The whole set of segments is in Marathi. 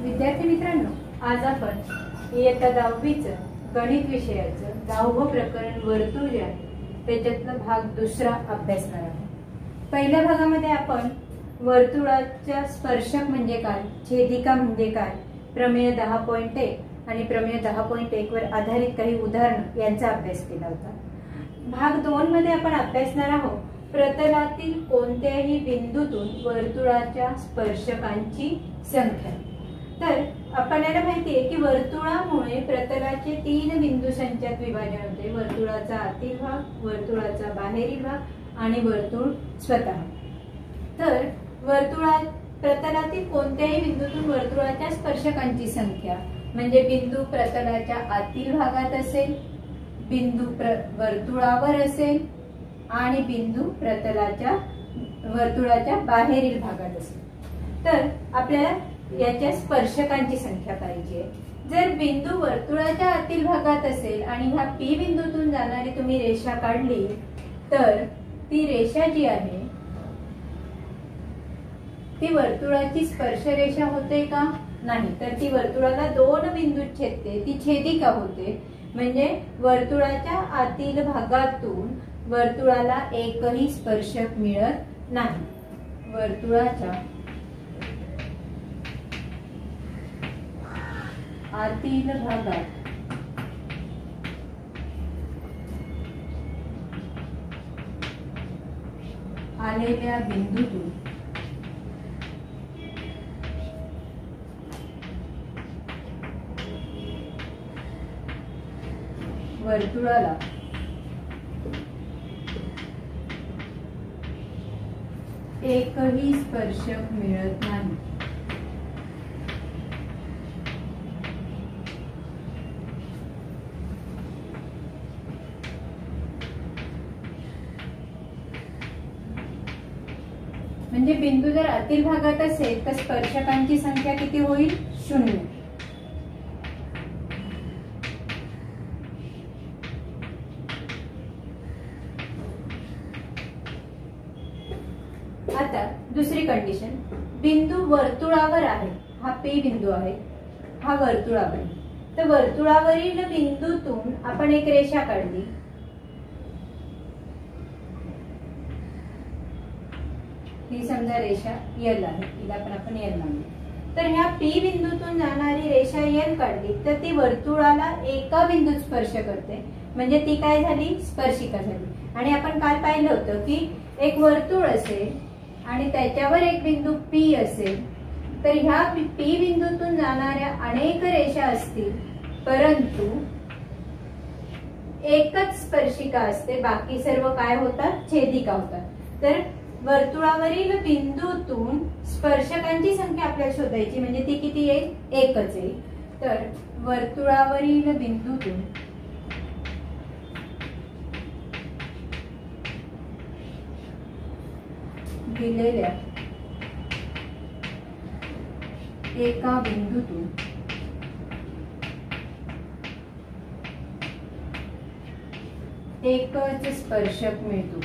विद्यार्थी मित्रांनो, आज आपण इयत्ता 10वीचं गणित विषयाचं 10वं प्रकरण वर्तुळ जे आहे त्याच्यातला भाग दुसरा अभ्यासणार आहोत। पहिल्या भागामध्ये आपण वर्तुळाच्या स्पर्शक म्हणजे काय, छेदिका म्हणजे काय, प्रमेय 10.1 आणि प्रमेय 10.1 वर आधारित काही उदाहरण यांचा अभ्यास केला होता। भाग 2 मध्ये आपण अभ्यासणार आहोत प्रतलातील कोणत्याही बिंदूतून वर्तुळाच्या स्पर्शकांची संख्या। तर आपल्याला माहिती आहे की वर्तुळामुळे प्रतलाचे 3 बिंदू संचात विभाजन होते, वर्तुळाचा आतील भाग, वर्तुळाचा बाहेरील भाग आणि वर्तुळ स्वतः। तर प्रतलातील कोणत्याही बिंदूतून वर्तुळाच्या स्पर्शकांची संख्या म्हणजे बिंदू प्रतलाच्या आतील भागात असेल, बिंदू वर्तुळावर असेल आणि बिंदू वर्तुळाच्या बाहेरील भागात असेल। तर आपल्याला याच्या स्पर्शकांची संख्या पाहिजे। जर बिंदू वर्तुळाच्या आतील भागात असेल आणि ह्या पी बिंदूतून जाणारी तुम्ही रेषा काढली तर ती रेषा जी आहे ती वर्तुळाची स्पर्श रेषा होते का? नाही, तर ती वर्तुळाला 2 बिंदूत छेदते, ती छेदिका होते। म्हणजे वर्तुळाच्या आतील भागातून वर्तुळाला एकही स्पर्शक मिळत नाही। वर्तुळाच्या आतील भागात आलेल्या बिंदूतून वर्तुळाला एकही स्पर्शक मिळत नाही। म्हणजे बिंदू जर आतील भागात असेल तर स्पर्शकांची संख्या किती होईल? 0। आता दुसरी कंडिशन, बिंदू वर्तुळावर आहे, हा पी बिंदू आहे, हा वर्तुळावर आहे। तर वर्तुळावरील बिंदूतून आपण एक रेषा काढली, ही समजा रेषा एल आहे, तिला पण आपण एल मानू। तर ह्या पी बिंदूतून जाणारी रेषा एल काढली तर ती वर्तुळाला एका बिंदूत स्पर्श करते, म्हणजे ती काय झाली? स्पर्शिका झाली। आणि आपण काल पाहिलं होतं की एक वर्तुळ असेल आणि त्याच्यावर एक बिंदू पी असेल तर ह्या पी बिंदूतून जाणाऱ्या अनेक रेषा असतील परंतु एकच स्पर्शिका असते, बाकी सर्व काय होतात? छेदिका होतात। तर वर्तुळावरील बिंदूतून स्पर्शकांची संख्या आपल्याला शोधायची, म्हणजे ती किती येईल? एकच येईल। तर वर्तुळावरील बिंदूतून दिलेल्या एका बिंदूतून एकच स्पर्शक मिळतो।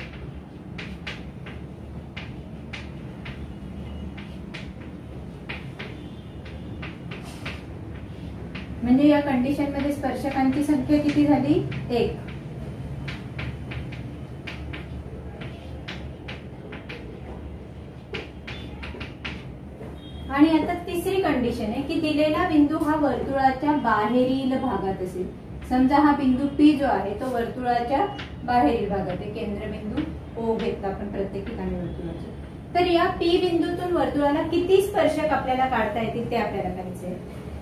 म्हणजे या कंडिशन मध्ये स्पर्शकांची संख्या किती झाली? 1। आणि आता तिसरी कंडिशन आहे की दिलेला बिंदू हा वर्तुळाच्या बाहेरील भागात असेल। समजा हा बिंदू पी जो आहे तो वर्तुळाच्या बाहेरील भागात आहे, केंद्रबिंदू ओ घेतला आपण प्रत्येक ठिकाणी वर्तुळाचे। तर या पी बिंदूतून वर्तुळाला किती स्पर्शक आपल्याला काढता येतील ते आपल्याला पाहिजे।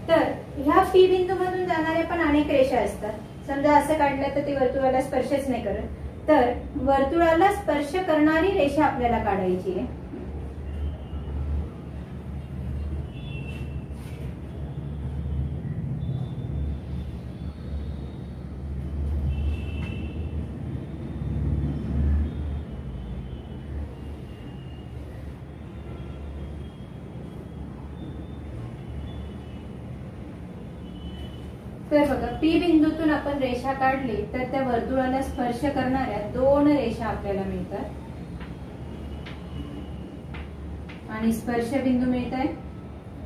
तर ह्या पी बिंदू मधून जाणाऱ्या पण अनेक रेषा असतात, समजा असं काढलं तर ती वर्तुळाला स्पर्शच नाही करत, तर वर्तुळाला स्पर्श करणारी रेषा आपल्याला काढायची आहे। तर बघा, पी बिंदूतून आपण रेषा काढली तर त्या वर्तुळाला स्पर्श करणाऱ्या 2 रेषा आपल्याला मिळतात आणि स्पर्श बिंदू मिळत आहे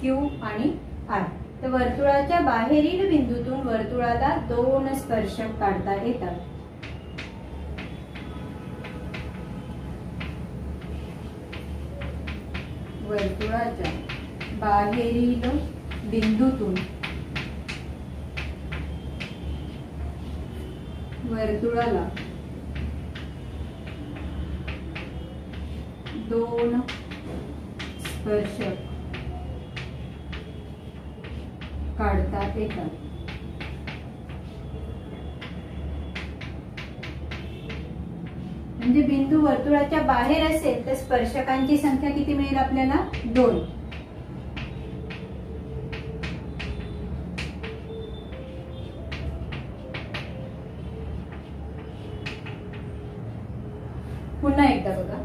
Q आणि आर. तर वर्तुळाच्या बाहेरील बिंदूतून वर्तुळाला 2 स्पर्शक काढता येतात. वर्तुळाच्या बाहेरील बिंदूतून वर्तुळाला 2 स्पर्शक काढता येतात. म्हणजे बिंदू वर्तुळाच्या बाहेर असेल तर स्पर्शकांची संख्या किती मिळेल आपल्याला? 2. पुन्हा एकदा बघा,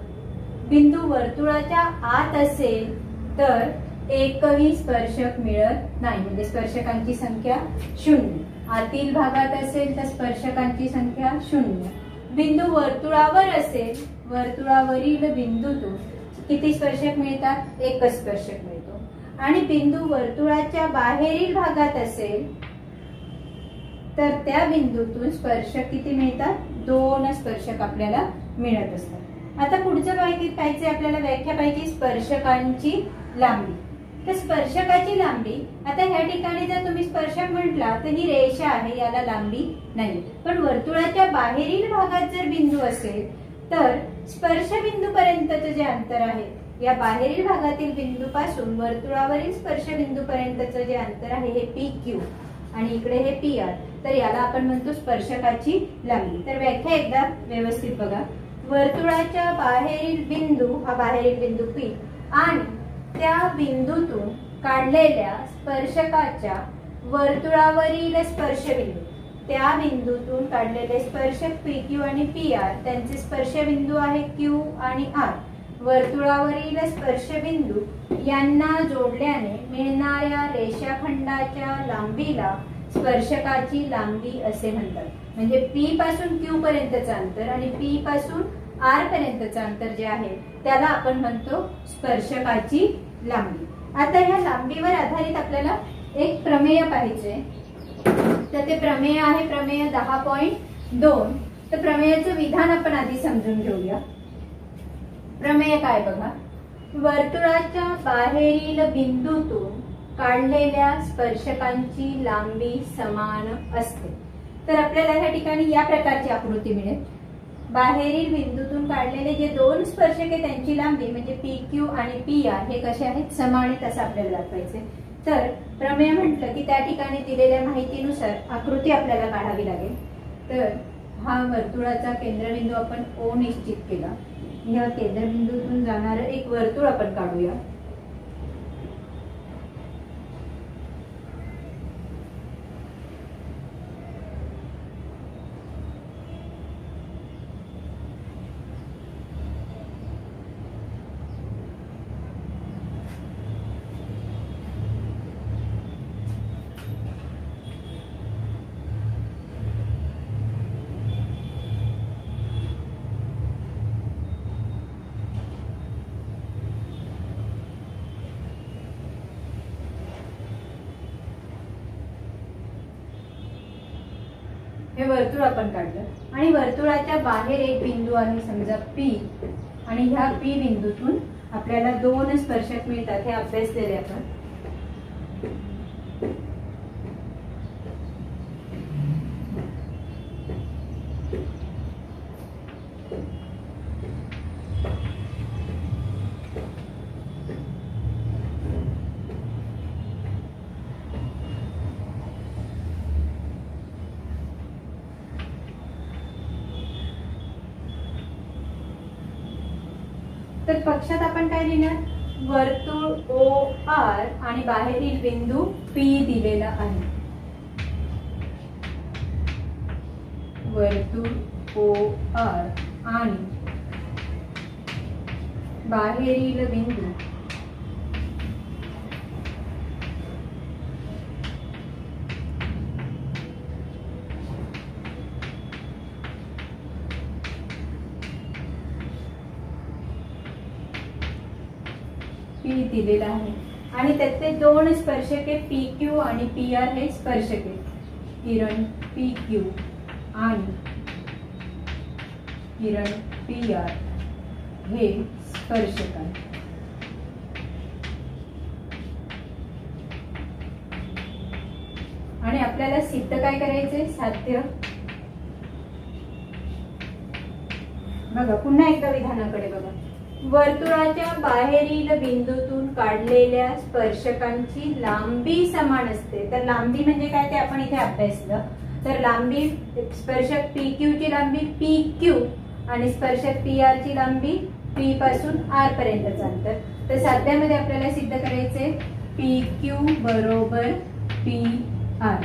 बिंदू वर्तुळाच्या आत असेल तर एकही स्पर्शक मिळत नाही, म्हणजे स्पर्शकांची संख्या 0. आतील भागात असेल तर स्पर्शकांची संख्या 0. बिंदू वर्तुळावर असेल, वर्तुळावरील बिंदूतून किती स्पर्शक मिळतात? एकच स्पर्शक मिळतो. आणि बिंदू वर्तुळाच्या बाहेरील भागात असेल तर त्या बिंदूतून स्पर्शक किती मिळतात? 2 स्पर्शक आपल्याला मिळत असतात. आता पुढचं माहिती पाहिजे आपल्याला, व्याख्या पाहिजे स्पर्शकांची लांबी. तर स्पर्शकाची लांबी, आता ह्या ठिकाणी जर तुम्ही स्पर्शक म्हटला तर ही रेषा आहे, याला लांबी नाही. पण वर्तुळाच्या बाहेरील भागात जर बिंदू असेल तर स्पर्श बिंदू पर्यंतचं जे अंतर आहे, या बाहेरील भागातील बिंदू पासून वर्तुळावरील स्पर्श बिंदू पर्यंतचं जे अंतर आहे हे PQ आणि इकडे हे PR. तर याला आपण म्हणतो स्पर्शकाची लांबी. तर व्याख्या एकदा व्यवस्थित बघा. वर्तुळाच्या बाहेरील बिंदू, हा बाहेरील बिंदू P, आणि त्या बिंदूतून काढलेल्या स्पर्शकाच्या वर्तुळावरील स्पर्शबिंदू, त्या बिंदूतून काढलेले स्पर्शक PQ आणि PR, त्यांचे स्पर्शबिंदू आहे Q आणि R. वर्तुळावरील स्पर्शबिंदू यांना जोडल्याने मिळणाऱ्या रेषाखंडाच्या लांबीला स्पर्शकाची लांबी असे म्हणतात. म्हणजे P पासून Q पर्यंतचं अंतर आणि P पासून R पर्यंतचं अंतर जे आहे त्याला आपण म्हणतो स्पर्शकाची लांबी. आता या लांबीवर आधारित आपल्याला एक प्रमेय पाहिजे. तर ते प्रमेय आहे प्रमेय 10.2. तर प्रमेयाचं विधान आपण आधी समजून घेऊया. प्रमेय काय बघा, वर्तुळाच्या बाहेरील बिंदूतून काढलेल्या स्पर्शकांची लांबी समान असते. तर आपल्याला ह्या ठिकाणी या प्रकारची आकृती मिळेल. बाहेरील बिंदूतून काढलेले जे 2 स्पर्शक आहे त्यांची लांबी म्हणजे PQ आणि PR हे कसे आहेत? समान आहेत असं आपल्याला दाखवायचे. तर प्रमेय म्हटलं की त्या ठिकाणी दिलेल्या माहितीनुसार आकृती आपल्याला काढावी लागेल. तर हा वर्तुळाचा केंद्रबिंदू आपण O निश्चित केला. या केंद्रबिंदूतून जाणारं एक वर्तुळ आपण काढूया. हे वर्तुळ आपण काढलं आणि वर्तुळाच्या बाहेर एक बिंदू आहे समजा P, आणि ह्या P बिंदूतून आपल्याला 2 स्पर्शक मिळतात हे अभ्यासलेले आपण. तर पक्षात आपण काय लिहिणार? वर्तुळ OR आणि बाहेरील बिंदू P दिलेला आहे. वर्तुळ OR आणि बाहेरील बिंदू P दिलेला आहे. आणि त्यातले दोन स्पर्शके PQ आणि PR हे स्पर्शके, किरण PQ आणि किरण PR हे स्पर्शक आहे. आणि आपल्याला सिद्ध काय करायचंय, साध्य. बघा पुन्हा एकदा विधानाकडे बघा. वर्तुळाच्या बाहेरील बिंदूतून काढलेल्या स्पर्शकांची लांबी समान असते. तर लांबी म्हणजे काय ते आपण इथे अभ्यासलं. तर लांबी, स्पर्शक PQ ची लांबी PQ आणि स्पर्शक PR ची लांबी P पासून R पर्यंतचं अंतर. तर साध्यामध्ये आपल्याला सिद्ध करायचे PQ बरोबर PR.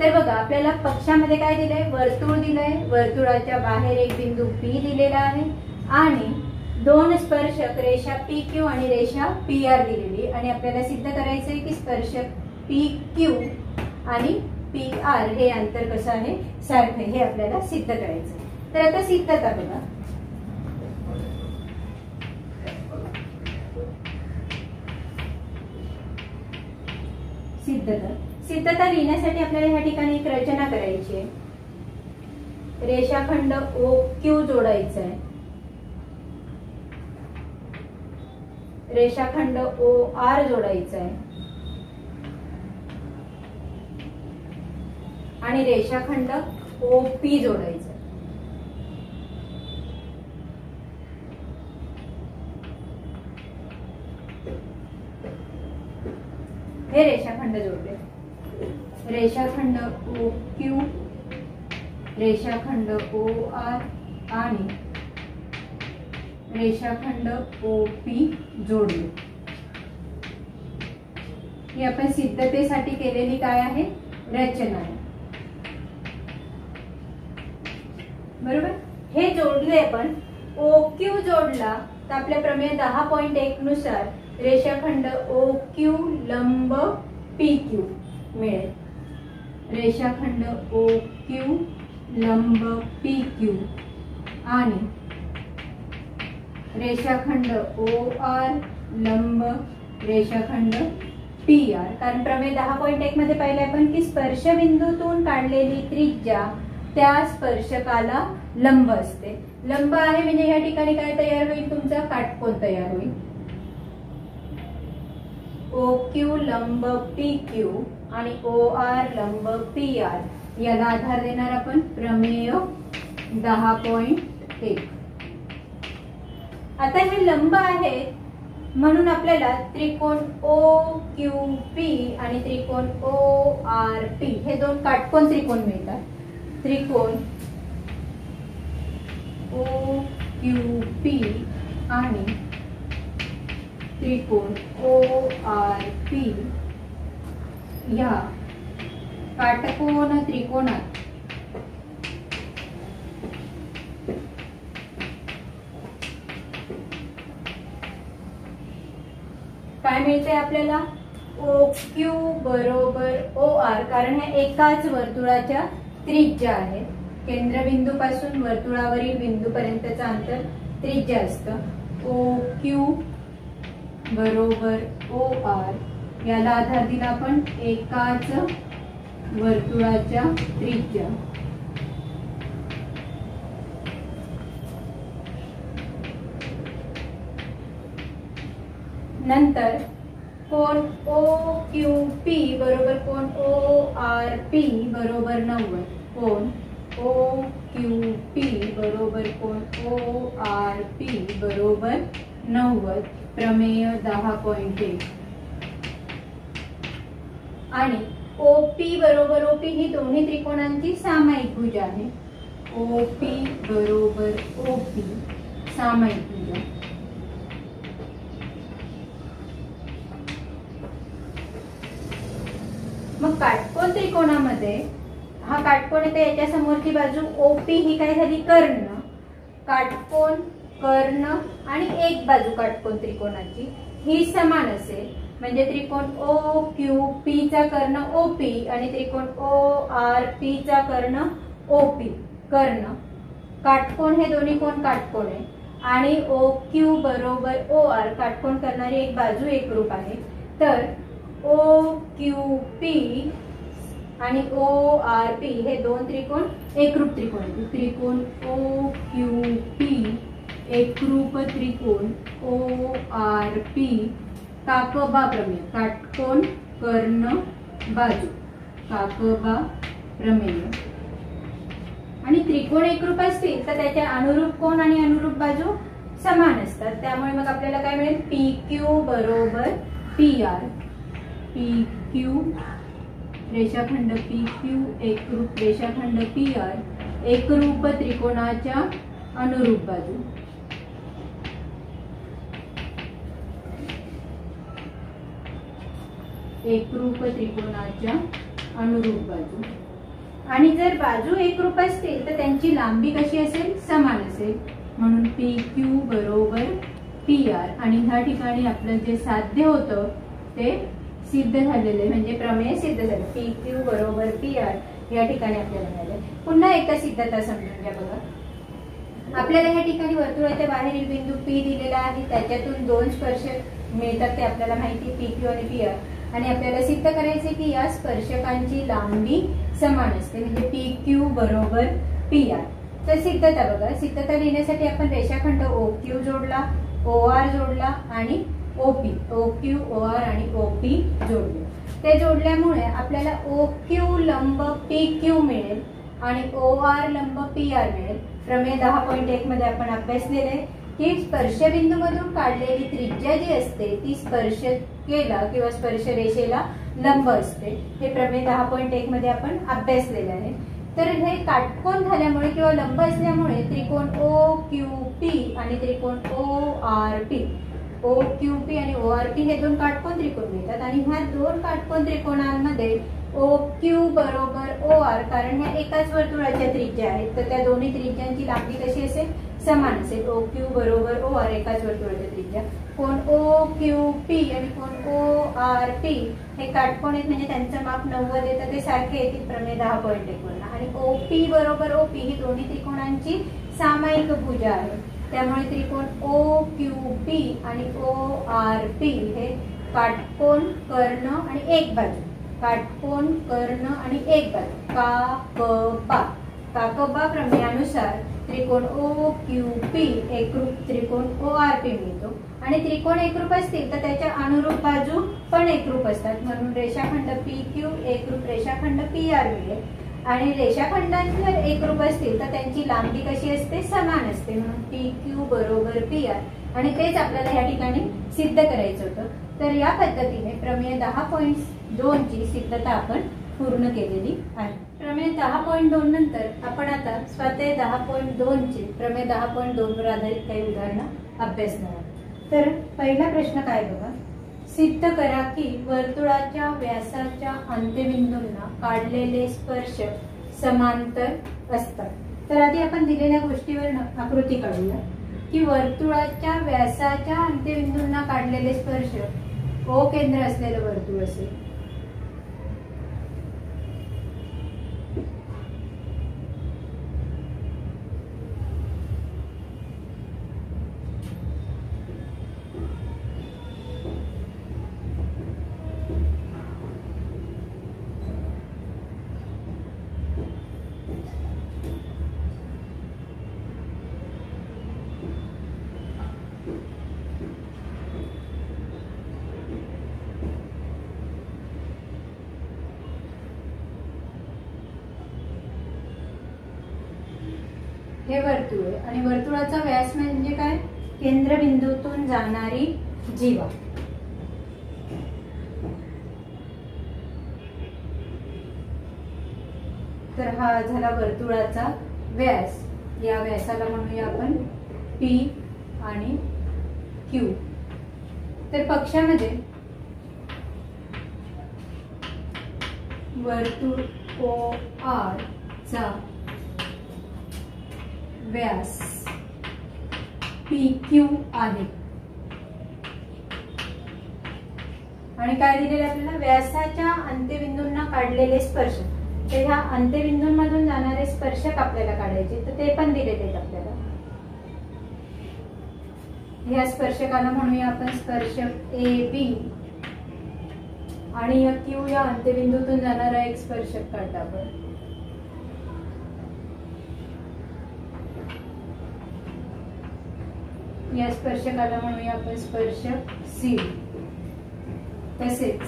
तर बघा आपल्याला पक्षामध्ये काय दिलंय, वर्तुळ दिलंय, वर्तुळाच्या बाहेर एक बिंदू P दिलेला आहे आणि दोन स्पर्शक रेषा PQ आणि रेषा PR दिलेली. आणि आपल्याला सिद्ध करायचंय की स्पर्शक PQ आणि PR हे अंतर कसं आहे, सारखं, हे आपल्याला सिद्ध करायचं. तर आता सिद्धता बघा. सिद्धता लिहिण्यासाठी आपल्याला ह्या ठिकाणी एक रचना करायची आहे. रेषाखंड OQ जोडायचा आहे, रेषाखंड OR जोडायचा आहे आणि रेषाखंड OP जोडायचा आहे. हे रेषाखंड जोडले. रेषाखंड OQ, रेषाखंड OR आणि रेषाखंड OP जोडले. ही आपण सिद्धतेसाठी केलेली काय आहे, रचना आहे. बरोबर. हे जोडले आपण. OQ जोडला तर आपल्या प्रमेय 10.1 नुसार रेषाखंड OQ लंब PQ मिळेल. रेषाखंड OQ लंब PQ आणि रेषाखंड OR लंब रेषाखंड PR. कारण प्रमेय 10.1 मध्ये पाहिले आपण की स्पर्शबिंदूतून काढलेली त्रिज्या त्या स्पर्शकाला लंब असते. लंब आहे म्हणजे या ठिकाणी काय तयार होईल, तुमचा काटकोन तयार होईल. OQ लंब PQ आणि OR लंब PR याला आधार देणार आपण प्रमेय 10.1. आता हे लंब आहेत म्हणून आपल्याला त्रिकोण OQP आणि त्रिकोण ORP हे दोन काटकोन त्रिकोण मिळतात. त्रिकोण OQP आणि त्रिकोण ORP या काटकोन त्रिकोणात काय मिळते आपल्याला, OQ बरोबर OR. कारण हे एकाच वर्तुळाच्या त्रिज्या आहे. केंद्रबिंदू पासून वर्तुळावरील बिंदू पर्यंतचं अंतर त्रिज्या असतं. OQ बरोबर OR याला आधार दिला आपण एकाच वर्तुळाच्या त्रिज्या. नंतर कोण OQP बरोबर कोण ORP बरोबर 90. कोण OQP बरोबर कोण ORP बरोबर 90. प्रमेय 10.1. आणि OP बरोबर OP ही दोन्ही त्रिकोणांची सामायिक भुजा आहे. OP बरोबर OP सामायिक भुजा. मग काटकोन त्रिकोणामध्ये हा काटकोन येते, याच्या समोरची बाजू OP ही काय झाली, कर्ण. काटकोन कर्ण आणि एक बाजू काटकोन त्रिकोणाची ही समान असेल म्हणजे त्रिकोण OQP चा कर्ण OP आणि त्रिकोण ORP चा कर्ण OP. कर्ण काटकोन हे दोन्ही कोण काटकोन आहे आणि ओ क्यू बरोबर ओ आर काटकोन करणारी एक बाजू एकरूप आहे, तर ओ क्यू पी आणि ओ आर पी हे दोन त्रिकोण एकरूप त्रिकोण आहेत. त्रिकोण ओ क्यू पी एकरूप त्रिकोण ओ आर पी काकबा प्रमेय, काटकोन कर्ण बाजू, काकबा प्रमेय. आणि त्रिकोण एकरूप असतील तर त्याचे अनुरूप कोण आणि अनुरूप बाजू समान असतात. त्यामुळे मग आपल्याला काय मिळेल, पी क्यू बरोबर पी आर. पी क्यू रेषाखंड पी क्यू एकरूप रेषाखंड पी आर एकरूप त्रिकोणाच्या अनुरूप बाजू. एकरूप त्रिकोणाच्या अनुरूप बाजू. आणि जर बाजू एकरूप असतील तर त्यांची लांबी कशी असेल, समान असेल. म्हणून पी क्यू बरोबर पी आर. आणि ह्या ठिकाणी आपलं जे साध्य होतं ते सिद्ध झालेले, म्हणजे प्रमेय सिद्ध झाले. पी क्यू बरोबर पी आर या ठिकाणी आपल्याला मिळाले. पुन्हा एकदा सिद्धता समजून घ्या बघा. आपल्याला या ठिकाणी वर्तुळाच्या बाहेरील बिंदू पी दिलेला आहे, त्याच्यातून दोन स्पर्श मिळतात ते आपल्याला माहिती, पी क्यू आणि पी आर. आणि आपल्याला सिद्ध करायचे की या स्पर्शकांची लांबी समान असते, म्हणजे पी क्यू बरोबर पी आर. तर सिद्धता बघा. सिद्धता लिहिण्यासाठी आपण रेषाखंड ओ क्यू जोडला, ओ आर जोडला आणि OP, O Q O R आणि ओपी जोडले. ते जोडल्यामुळे आपल्याला ओ क्यू लंब पी क्यू मिळेल आणि ओ आर लंब पी आर मिळेल. प्रमेय 10.1 मध्ये आपण अभ्यासलेले की स्पर्शबिंदू मधून काढलेली त्रिज्या जी असते ती स्पर्शकेला किंवा स्पर्श रेषेला लंब असते. हे प्रमेय 10.1 मध्ये आपण अभ्यासलेले आहे. तर हे काटकोन झाल्यामुळे किंवा लंब असल्यामुळे त्रिकोण ओ क्यू पी आणि त्रिकोण O R P, O Q P आणि ओ आर पी हे दोन काटकोन त्रिकोण मिळतात. आणि ह्या दोन काटकोन त्रिकोणांमध्ये ओ क्यू बरोबर ओ आर, कारण ह्या एकाच वर्तुळाच्या त्रिज्या आहेत तर त्या दोन्ही त्रिज्यांची लांबी कशी असेल, समान असेल. ओ क्यू बरोबर ओ आर एकाच वर्तुळाच्या त्रिज्या. कोण ओ क्यू पी आणि कोण ओ आर पी हे काटकोन आहेत, म्हणजे त्यांचं माप 90 येतं, ते सारखे येतील प्रमेय 10.1 वरून. आणि ओ पी बरोबर ओ पी ही दोन्ही त्रिकोणांची सामायिक भुजा आहे. त्यामुळे त्रिकोण ओ क्यू पी आणि ओ आर पी हे काटकोन कर्ण आणि एक बाजू, काटकोन कर्ण आणि एक बाजू, काकबा. काकबा प्रमेयानुसार त्रिकोण ओ क्यू पी एकरूप त्रिकोण ओ आर पी मिळतो. आणि त्रिकोण एकरूप असतील तर त्याच्या अनुरूप बाजू पण एकरूप असतात, म्हणून रेषाखंड पी क्यू एकरूप रेषाखंड पी आर मिळेल. आणि रेषाखंडात जर एकरूप असतील तर त्यांची लांबी कशी असते, समान असते, म्हणून पी क्यू बरोबर पी आर. आणि तेच आपल्याला या ठिकाणी सिद्ध करायचं होतं. तर या पद्धतीने प्रमेय 10.2 ची सिद्धता आपण पूर्ण केलेली आहे. प्रमेय 10.2 नंतर आपण आता स्वाध्याय 10.2 चे प्रमेय 10.2 वर आधारित काही उदाहरणं अभ्यासणार आहोत. तर पहिला प्रश्न काय बघा. सिद्ध करा की वर्तुळाच्या व्यासाच्या अंत्यबिंदूंना काढलेले स्पर्श समांतर असतात. तर आधी आपण दिलेल्या गोष्टीवर आकृती काढूया की वर्तुळाच्या व्यासाच्या अंत्यबिंदूंना काढलेले स्पर्श ओ केंद्र असलेलं वर्तुळ असेल. हे वर्तुळ आहे आणि वर्तुळाचा व्यास म्हणजे काय, केंद्रबिंदूतून जाणारी जीवा. तर हा झाला वर्तुळाचा व्यास. या व्यासाला म्हणूया आपण पी आणि क्यू. तर पक्षामध्ये वर्तुळ ओ आर चा व्यास पी क्यू आहे आणि काय दिलेलं आपल्याला, व्यासाच्या अंत्यबिंदूंना काढलेले स्पर्श. तर ह्या अंत्यबिंदूंमधून जाणारे स्पर्शक आपल्याला काढायचे, तर ते पण दिलेले आहेत आपल्याला. ह्या स्पर्शकाला म्हणूया आपण स्पर्शक ए बी, आणि या क्यू या अंत्यबिंदूतून जाणारा एक स्पर्शक काढला आपण. या स्पर्शकाला म्हणूया आपण स्पर्शक सी. तसेच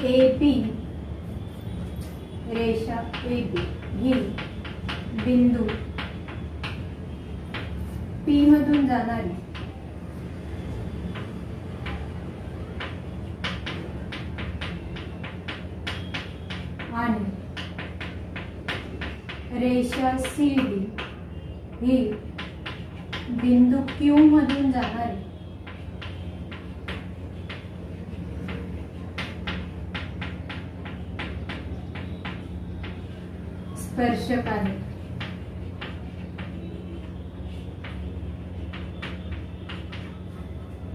ए बी, रेषा ए बी ही बिंदू पी मधून जाणारी आणि रेषा सी डी ही बिंदू क्यू मधून जाणारी स्पर्शक आहे.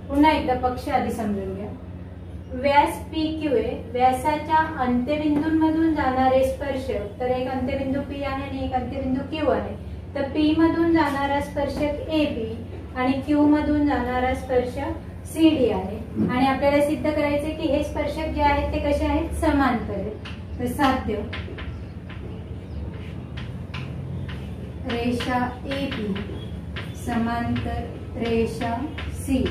पुन्हा एकदा पक्ष आधी समजून घ्या. व्यास पी क्यू आहे. व्यासाच्या अंत्यबिंदूंमधून जाणारे स्पर्शक, तर एक अंत्यबिंदू पी आहे आणि एक अंत्यबिंदू क्यू आहे. तर पी मधून जाणारा स्पर्शक ए बी आणि क्यू मधून जाणारा स्पर्शक सी डी आहे. आणि आपल्याला सिद्ध करायचे की हे स्पर्शक जे आहेत ते कसे आहेत, समांतर आहेत. तर साध्य रेषा ए बी समांतर रेषा सी.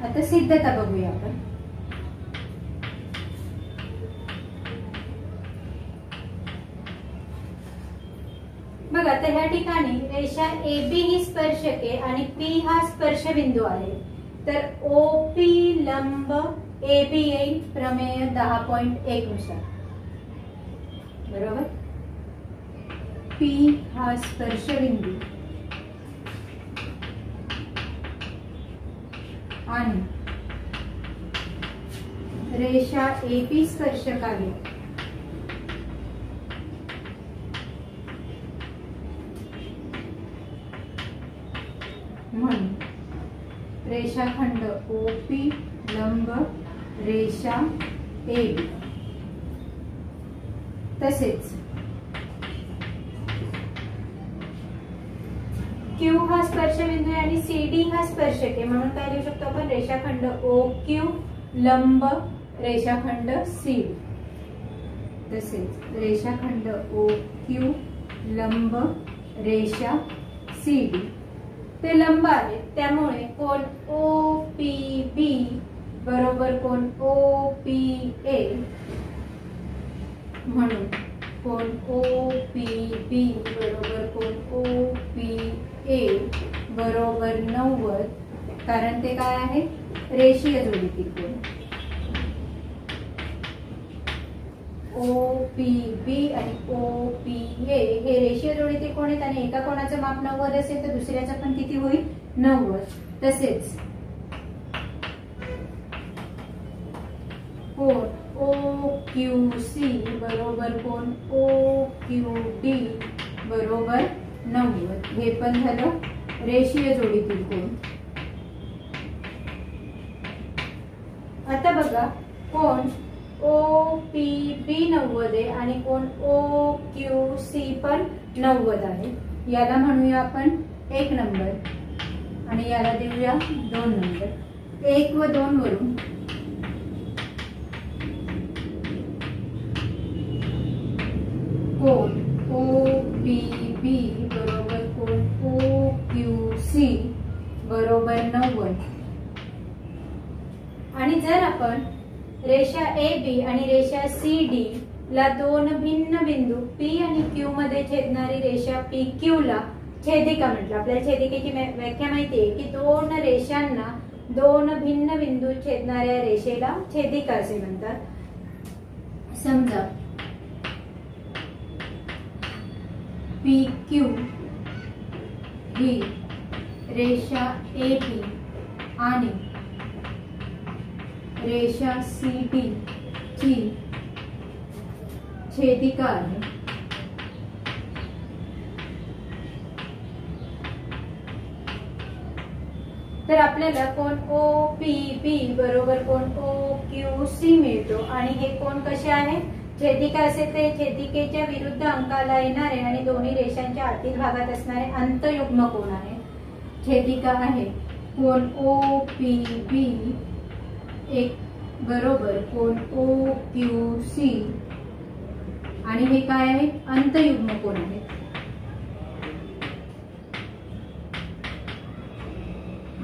आता सिद्धता बघूया आपण. बघा, आता ह्या ठिकाणी रेषा ए बी ही स्पर्शक आहे आणि पी हा स्पर्शबिंदू आहे. तर ओ पी लंब ए बी येईल प्रमेय 10.1 नुसार. बरोबर. पी हा स्पर्शबिंदू आणि रेषा ए बी स्पर्शक आहे. म्हणून रेषाखंड ओ पी लंब रेषा ए बी. तसेच क्यू हा स्पर्शबिंदू आहे आणि सी डी हा स्पर्शक आहे. म्हणून काय लिहू शकतो आपण, रेषाखंड ओ क्यू लंब रेषाखंड सी डी. तसेच रेषाखंड ओ क्यू लंब रेषा सी डी ते लंब आहेत. त्यामुळे कोन ओ पी बी बरोबर कोन ओ पी ए. म्हणून कोन ओ पी बी बरोबर कोन ओ पी ए बरोबर 90. कारण ते काय आहे, रेषीय जोडीतील कोन. ओ पी बी आणि ओ पी ए हे रेषीय जोडीतील कोण आहेत आणि एका कोणाचं माप 90 असेल तर दुसऱ्याचं पण किती होईल, 90. तसेच कोन ओ क्यू सी बरोबर कोन ओ क्यू डी बरोबर 90. हे पण झालं रेषीय जोडीतील कोन. आता बघा, कोन ओ पी बी 90 आहे आणि कोन ओ क्यू सी पण 90 आहे. याला म्हणूया आपण 1 नंबर आणि याला देऊया 2 नंबर. 1 व 2 वरून कोन ओ पी बी बरोबर कोन ओ क्यू सी बरोबर 90. आणि जर आपण रेषा ए बी आणि रेषा सी डी ला दोन भिन्न बिंदू पी आणि क्यू मध्ये छेदणारी रेषा पी क्यू ला छेदिका म्हटलं. आपल्याला छेदिकेची व्याख्या माहिती आहे की दोन रेषांना दोन भिन्न बिंदू छेदणाऱ्या रेषेला छेदिका असे म्हणतात. समजा पी क्यू ही रेषा ए बी आणि रेषा सी डी ची छेदिका आहे. तर आपल्याला कोन ओ पी बी बरोबर कोन ओ क्यू सी मिळतो. आणि हे कोन कसे आहेत, छेदिका असेल तर छेदिकेच्या विरुद्ध अंकाला येणारे आणि दोन्ही रेषांच्या आतील भागात असणारे अंतयुग्म कोण आहे. छेदिका आहे कोण ओ पी बी एक बरोबर कोण ओ क्यू सी आणि हे काय आहे अंतयुग्म कोण आहे.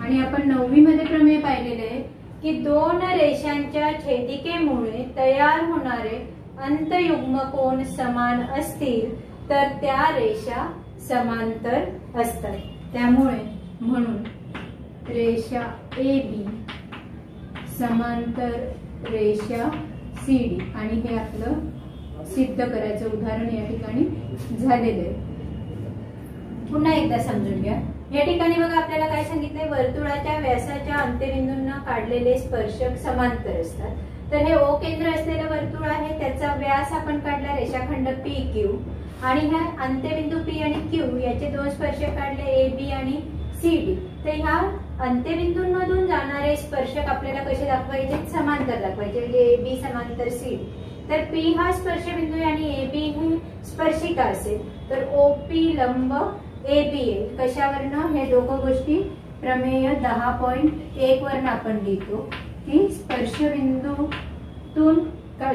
आणि आपण 9वी मध्ये प्रमेय पाहिलेले आहे की दोन रेषांच्या छेदिकेमुळे तयार होणारे अंतयुग्म कोण समान असतील तर त्या रेषा समांतर असतात. त्यामुळे म्हणून रेषा ए बी समांतर रेषा सी डी आणि हे आपलं सिद्ध करायचं उदाहरण या ठिकाणी झालेलं आहे. पुन्हा एकदा समजून घ्या. या ठिकाणी बघा आपल्याला काय सांगितलंय, वर्तुळाच्या व्यासाच्या अंत्यबिंदूंना काढलेले स्पर्शक समांतर असतात. तर हे ओ केंद्र असलेलं वर्तुळ आहे, त्याचा व्यास आपण काढला रेषाखंड पी क्यू आणि ह्या अंत्यबिंदू पी आणि क्यू याचे दोन स्पर्शक काढले ए बी आणि सी डी. तर ह्या अंत्यबिंदूंमधून जाणारे स्पर्शक आपल्याला कसे दाखवायचे, समांतर दाखवायचे, म्हणजे ए बी समांतर सी डी. तर पी हा स्पर्शबिंदू आणि ए बी ही स्पर्शिका असेल तर ओ पी लंब ए बी येईल. कशावरनं, हे दोघं गोष्टी प्रमेय 10.1 वरनं आपण लिहितो की स्पर्शबिंदूतून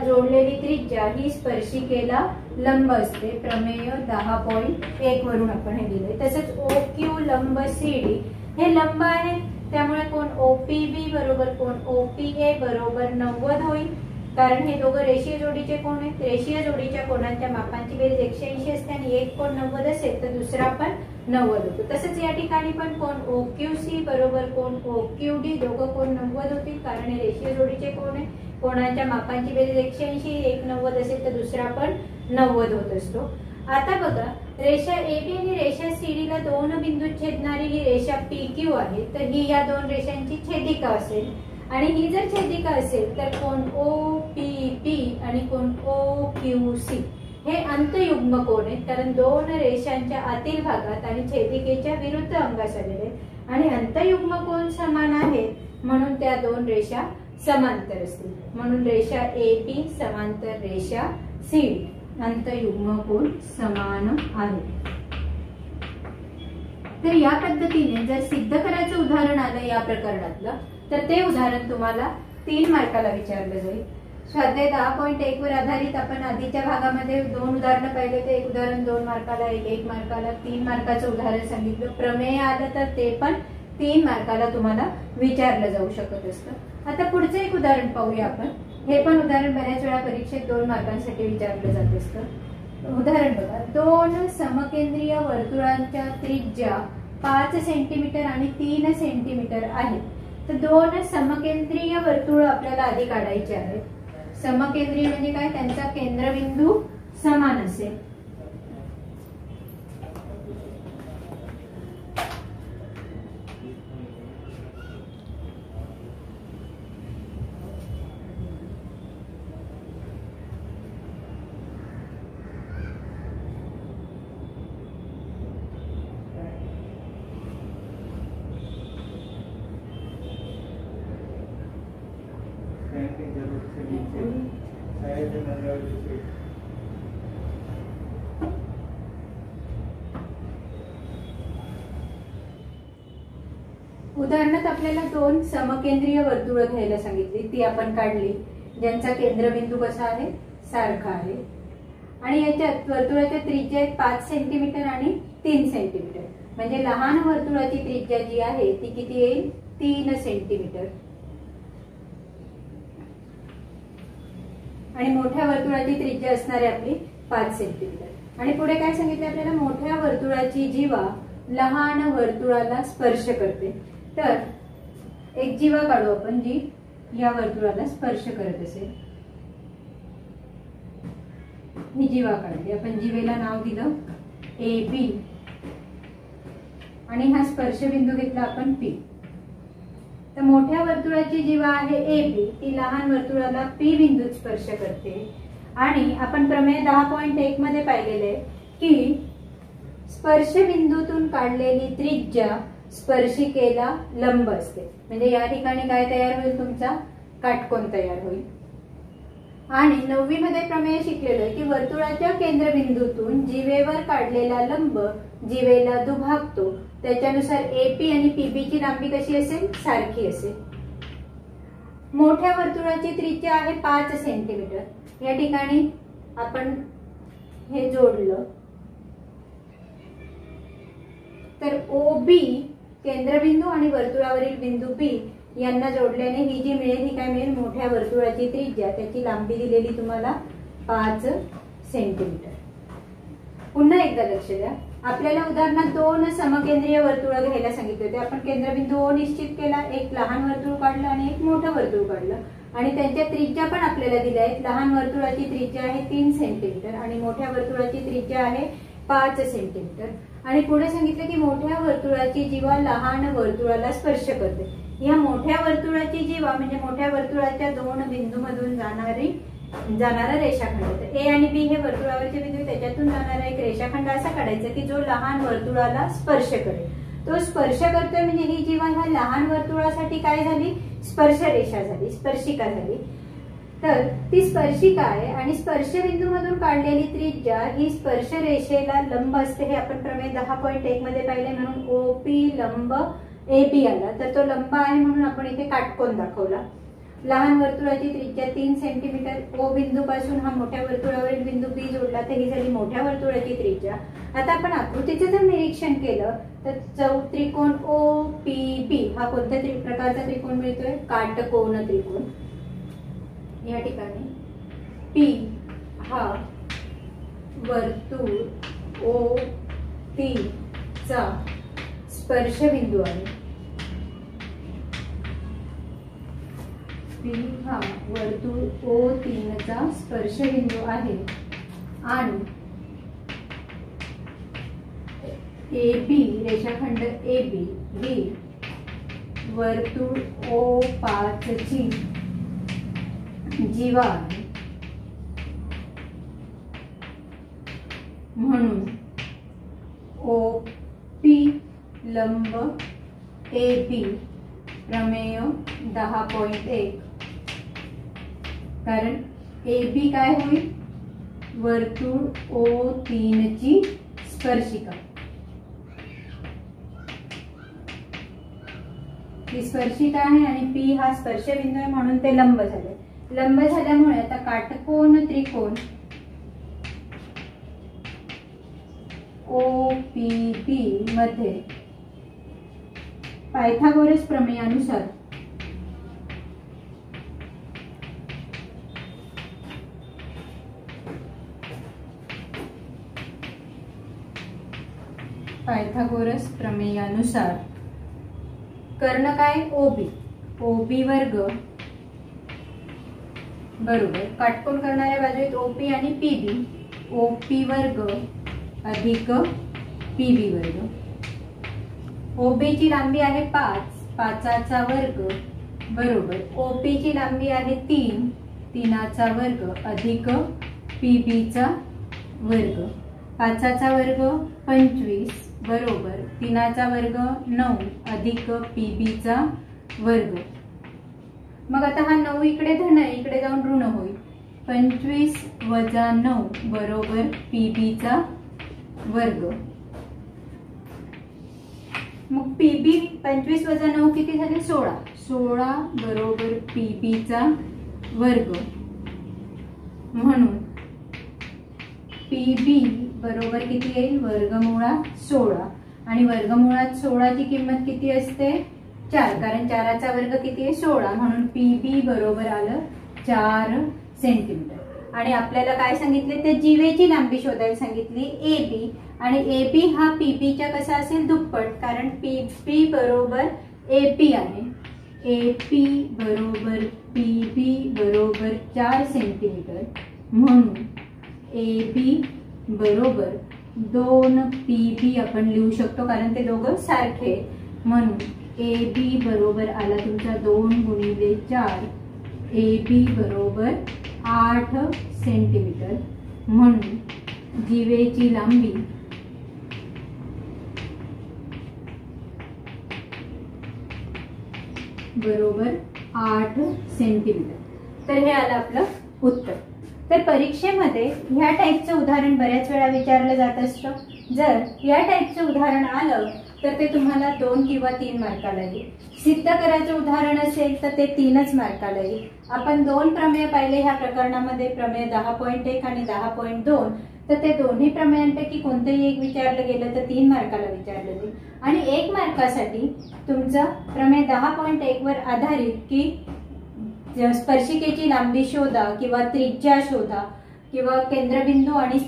जोडलेली त्रिज्या ही स्पर्शिकेला लंब असते. प्रमेय 10.1 वरून आपण हे लिहिले. तसंच ओ क्यू लंब सी डी हे लंब आहे, त्यामुळे कोण ओ पी बी बरोबर कोण ओ पी ए बरोबर 90 होईल. कारण हे दोघं रेषीय जोडीचे कोण आहेत. रेषीय जोडीच्या कोणांच्या मापांची बेरीज 180 असते आणि एक कोण 90 असेल तर दुसरा पण 90 होतो. तसंच या ठिकाणी पण कोण ओ क्यू सी बरोबर कोण ओ क्यू डी दोघं कोण 90 होतील, कारण हे रेषीय जोडीचे कोण आहे. कोणाच्या मापांची बेरीज 180, एक 90 असेल तर दुसरा पण 90 होत असतो. आता बघा, रेषा ए बी आणि रेषा सी डी ला दोन बिंदूत छेदणारी ही रेषा पी क्यू आहे. तर ही या दोन रेषांची छेदिका असेल आणि ही जर छेदिका असेल तर कोण ओ पी बी आणि कोण ओ क्यू सी हे अंतयुग्म कोण आहेत, कारण दोन रेषांच्या आतील भागात आणि छेदिकेच्या विरुद्ध अंगास आलेले आणि अंतयुग्म कोण समान आहेत म्हणून त्या दोन रेषा समांतर असतील. म्हणून रेषा ए बी समांतर रेषा सी डी अंतयुग्म कोण समान आहे. तर या पद्धतीने जर सिद्ध करायचं उदाहरण आलं या प्रकरणातलं तर ते उदाहरण तुम्हाला 3 मार्काला विचारलं जाईल. स्वाध्याय 10.1 वर आधारित आपण आधीच्या भागामध्ये 2 उदाहरणं पाहिले. ते एक उदाहरण 2 मार्काला, 1 मार्काला, 3 मार्काचं उदाहरण सांगितलं. प्रमेय आलं तर ते पण 3 मार्काला तुम्हाला विचारलं जाऊ शकत असतं. आता पुढचं एक उदाहरण पाहूया आपण. हे पण उदाहरण बऱ्याच वेळा परीक्षेत 2 मार्कांसाठी विचारलं जात असतं. उदाहरण बघा, 2 समकेंद्रीय वर्तुळांच्या त्रिज्या 5 सेंटीमीटर आणि 3 सेंटीमीटर आहेत. तर 2 समकेंद्रीय वर्तुळ आपल्याला आधी काढायचे आहेत. समकेंद्रीय म्हणजे काय, त्यांचा केंद्रबिंदू समान असेल. उदाहरणात आपल्याला 2 समकेंद्रीय वर्तुळ घ्यायला सांगितली, ती आपण काढली, ज्यांचा केंद्रबिंदू कसा आहे, सारखा आहे. आणि याच्यात वर्तुळाच्या त्रिज्या आहेत 5 सेंटीमीटर आणि 3 सेंटीमीटर. म्हणजे लहान वर्तुळाची त्रिज्या जी आहे ती किती येईल, 3 सेंटीमीटर. आणि मोठ्या वर्तुळाची त्रिज्या असणार आहे आपली 5 सेंटीमीटर. आणि पुढे काय सांगितलं आपल्याला, मोठ्या वर्तुळाची जीवा लहान वर्तुळाला स्पर्श करते. तर एक जीवा काढू आपण जी या वर्तुळाला स्पर्श करत असेल. ही जीवा काढली आपण, जीवेला नाव दिलं ए बी आणि हा स्पर्शबिंदू घेतला आपण पी. तर मोठ्या वर्तुळाची जीवा आहे ए बी, ती लहान वर्तुळाला पी बिंदूत स्पर्श करते. आणि आपण प्रमेय 10.1 मध्ये पाहिलेले की स्पर्शबिंदूतून काढलेली त्रिज्या स्पर्शिकेला लंब असते. म्हणजे या ठिकाणी काय तयार होईल, तुमचा काटकोन तयार होईल. आणि 9वी मध्ये प्रमेय शिकलेलो की वर्तुळाच्या केंद्रबिंदूतून जीवेवर काढलेला लंब जीवेला दुभागतो, त्याच्यानुसार एपी आणि पीबी ची लांबी कशी असेल, सारखी असेल. मोठ्या वर्तुळाची त्रिज्या आहे 5 सेंटीमीटर. या ठिकाणी आपण हे जोडलं तर ओबी केंद्रबिंदू आणि वर्तुळावरील बिंदू बी यांना जोडल्याने ही जी मिळेल ही काय मिळेल, मोठ्या वर्तुळाची त्रिज्या, त्याची लांबी दिलेली तुम्हाला 5 सेंटीमीटर. पुन्हा एकदा लक्ष द्या, आपल्याला उदाहरणात 2 समकेंद्रीय वर्तुळ घ्यायला सांगितले होते. आपण केंद्रबिंदू ओ निश्चित केला, एक लहान वर्तुळ काढलं आणि एक मोठं वर्तुळ काढलं आणि त्यांच्या त्रिज्या पण आपल्याला दिल्या आहेत. लहान वर्तुळाची त्रिज्या आहे 3 सेंटीमीटर आणि मोठ्या वर्तुळाची त्रिज्या आहे 5 सेंटीमीटर. आणि पुढे सांगितलं की मोठ्या वर्तुळाची जीवा लहान वर्तुळाला स्पर्श करते. या मोठ्या वर्तुळाची जीवा म्हणजे मोठ्या वर्तुळाच्या 2 बिंदूमधून जाणारा रेषाखंड. तर ए आणि बी हे वर्तुळावरचे बिंदू, त्याच्यातून जाणारा एक रेषाखंड असा काढायचा की जो लहान वर्तुळाला स्पर्श करेल. तो स्पर्श करतोय म्हणजे ही जीवा ह्या लहान वर्तुळासाठी काय झाली, स्पर्श रेषा झाली, स्पर्शिका झाली. तर ती स्पर्शिका आहे आणि स्पर्शबिंदू मधून काढलेली त्रिज्या ही स्पर्श रेषेला लंब असते. हे आपण प्रमेय 10.1 मध्ये पाहिले. म्हणून ओपी लंब एबी आला, तर तो लंब आहे म्हणून आपण इथे काटकोन दाखवला. लहान वर्तुळाची त्रिज्या 3 सेंटीमीटर. ओ बिंदू पासून हा मोठ्या वर्तुळावरील बिंदू बी जोडला तर ही झाली मोठ्या वर्तुळाची त्रिज्या. आता आपण आकृतीचं जर निरीक्षण केलं तर त्रिकोण ओ पी बी हा कोणत्या प्रकारचा त्रिकोण मिळतोय, काटकोन त्रिकोण. या ठिकाणी पी हा वर्तुळ ओ टी चा स्पर्शबिंदू आहे. पी हा वर्तुळ ओ 3 चा स्पर्शबिंदू आहे आणि AB रेषाखंड AB ही वर्तुळ O5 ची जीवा आहे. म्हणून OP लंब AB प्रमेय 10.1. कारण AB काय होईल, वर्तुळ O3 ची स्पर्शिका. ही स्पर्शिका आहे आणि पी हा स्पर्शबिंदू आहे म्हणून ते लंब झाले. लंब झाल्यामुळे आता काटकोन त्रिकोण OPB मध्ये पायथागोरस प्रमेयानुसार कर्ण काय, ओबी वर्ग बरोबर काटकोन करणाऱ्या बाजूत ओपी आणि पीबी, ओपी वर्ग अधिक पीबी वर्ग. ओबी ची लांबी आहे 5 चा वर्ग बरोबर ओपी ची लांबी आहे 3 चा वर्ग अधिक पीबी चा वर्ग. 5 चा वर्ग 25 बरोबर 3 चा वर्ग 9 अधिक पीबी चा वर्ग. मग आता हा 9 इकडे धन आहे, इकडे जाऊन ऋण होईल. 25 वजा 9 बरोबर पीबी चा वर्ग. मग पीबी 25 वजा 9 किती झाले, 16 बरोबर पीबी चा वर्ग. म्हणून पीबी बरोबर किती येईल, वर्गमुळात 16 आणि वर्गमुळात 16 ची किंमत किती असते, 4. कारण 4 चा वर्ग किती आहे, 16. म्हणून पीबी बरोबर आलं 4 सेंटीमीटर. आणि आपल्याला काय सांगितले, ते जीवेची लांबी शोधायला सांगितली एबी. आणि एबी हा पीबीच्या कसा असेल, दुप्पट. कारण पीबी बरोबर एपी आहे. एपी बरोबर पीबी बरोबर 4 सेंटीमीटर. म्हणून एबी बरोबर 2 पीबी आपण लिहू शकतो कारण ते दोघं सारखे. म्हणून एबी बरोबर आला तुमचा 2 गुणिले 4. एबी बरोबर 8 सेंटीमीटर. म्हणून जीवेची लांबी बरोबर 8 सेंटीमीटर. तर हे आलं आपलं उत्तर. तर परीक्षेमध्ये ह्या टाईपचं उदाहरण बऱ्याच वेळा विचारलं जात असतं. जर या टाईपचं उदाहरण आलं तर ते तुम्हाला 2 किंवा 3 मार्काला येईल. सिद्ध करायचं उदाहरण असेल तर ते 3च मार्काला येईल. आपण 2 प्रमेय पाहिले ह्या प्रकरणामध्ये, प्रमेय 10.1 आणि 10.2. तर ते दोन्ही प्रमेयांपैकी कोणतंही एक विचारलं गेलं तर 3 मार्काला विचारलं जाईल. आणि 1 मार्कासाठी तुमचं प्रमेय 10.1 वर आधारित की स्पर्शिकेची लांबी शोधा किंवा त्रिज्या शोधा किंवा केंद्रबिंदू आणि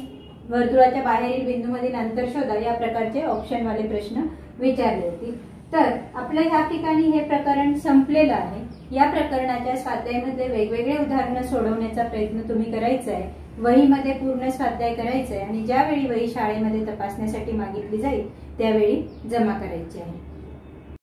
वर्तुळाच्या बाहेरील बिंदूमधील अंतर शोधा या प्रकारचे ऑप्शनवाले प्रश्न विचारले जातील. तर आपल्या ह्या ठिकाणी हे प्रकरण संपलेलं आहे. या प्रकरणाच्या स्वाध्यायामध्ये वेगवेगळे उदाहरणं सोडवण्याचा प्रयत्न तुम्ही करायचा आहे. वहीमध्ये पूर्ण स्वाध्याय करायचा आहे आणि ज्यावेळी वही शाळेमध्ये तपासण्यासाठी मागितली जाईल त्यावेळी जमा करायची आहे.